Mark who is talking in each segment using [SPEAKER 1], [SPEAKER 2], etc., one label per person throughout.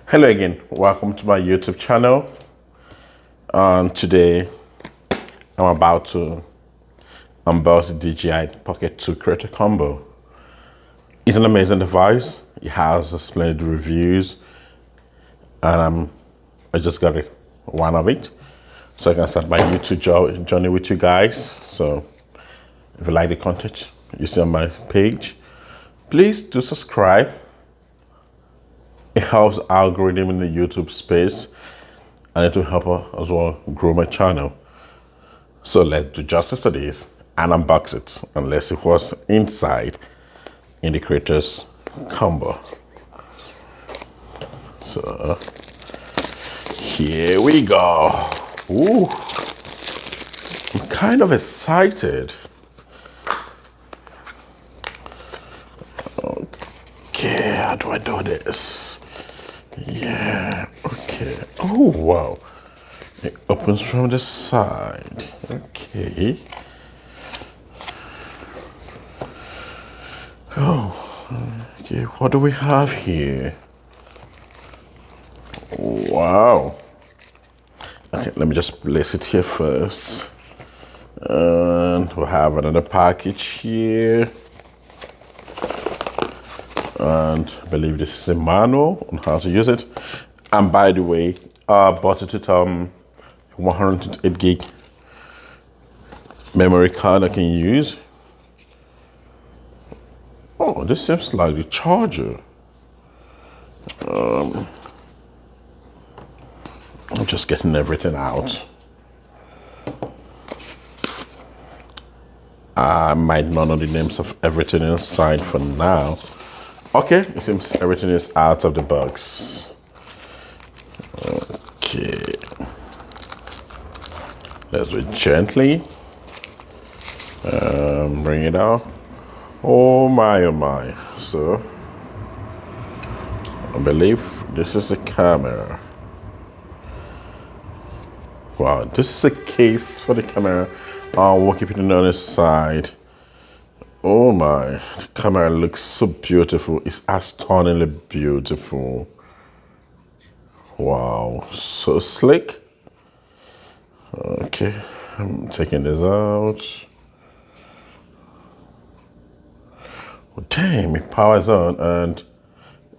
[SPEAKER 1] Hello again, welcome to my YouTube channel. And today I'm about to unbox the DJI Pocket 2 Creator Combo. It's an amazing device. It has splendid reviews, and I just got one of it, so I can start my YouTube journey with you guys. So if you like the content you see on my page, please do subscribe. It helps algorithm in the YouTube space, and it will help as well grow my channel. So let's do justice to this and unbox it, and let's see what's inside in the Creators Combo. So here we go. Ooh, I'm kind of excited. Okay, how do I do this? Yeah, okay. Oh, wow. It opens from the side. Okay. Oh, okay. What do we have here? Wow. Okay, let me just place it here first. And we have another package here. And I believe this is a manual on how to use it. And by the way, I bought it with 128 gig memory card I can use. Oh, this seems like the charger. I'm just getting everything out. I might not know the names of everything inside for now. Okay, it seems everything is out of the box. Okay. Let's do it gently. Bring it out. Oh my. So, I believe this is a camera. Wow, this is a case for the camera. We'll keep it on the side. Oh my, the camera looks so beautiful. It's astonishingly beautiful. Wow, so slick. Okay, I'm taking this out. Oh, damn, it powers on, and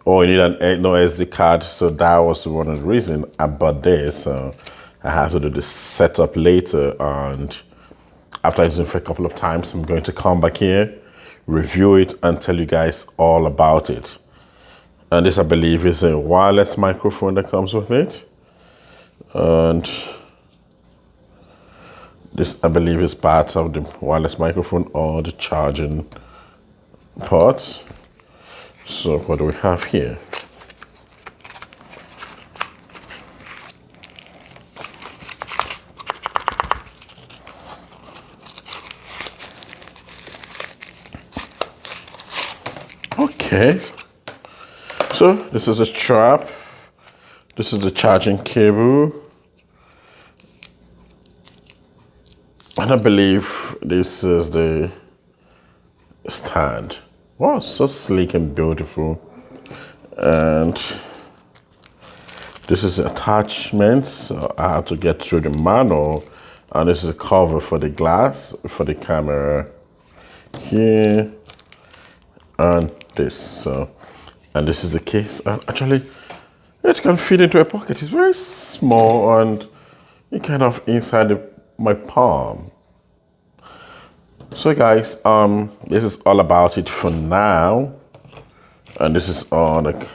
[SPEAKER 1] oh, you need no SD card, so that was one of the reasons I bought this. So I have to do the setup later, and after using it for a couple of times, I'm going to come back here, review it, and tell you guys all about it. And this, I believe, is a wireless microphone that comes with it. And this, I believe, is part of the wireless microphone or the charging port. So what do we have here? Okay, so this is a strap. This is the charging cable. And I believe this is the stand. Wow, so sleek and beautiful. And this is attachments. So I have to get through the manual. And this is a cover for the glass, for the camera here. And this, so, and this is the case. Actually, it can fit into a pocket. It's very small, and it kind of inside my palm. So guys, this is all about it for now, and this is all that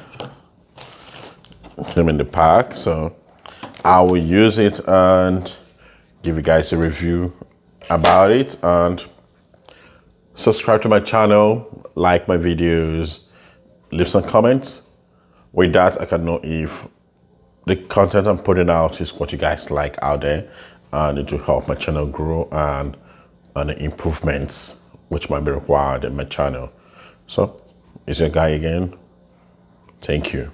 [SPEAKER 1] came in the pack. So I will use it and give you guys a review about it, and subscribe to my channel, like my videos, leave some comments. With that, I can know if the content I'm putting out is what you guys like out there, and it will help my channel grow and the improvements which might be required in my channel. So, it's your guy again. Thank you.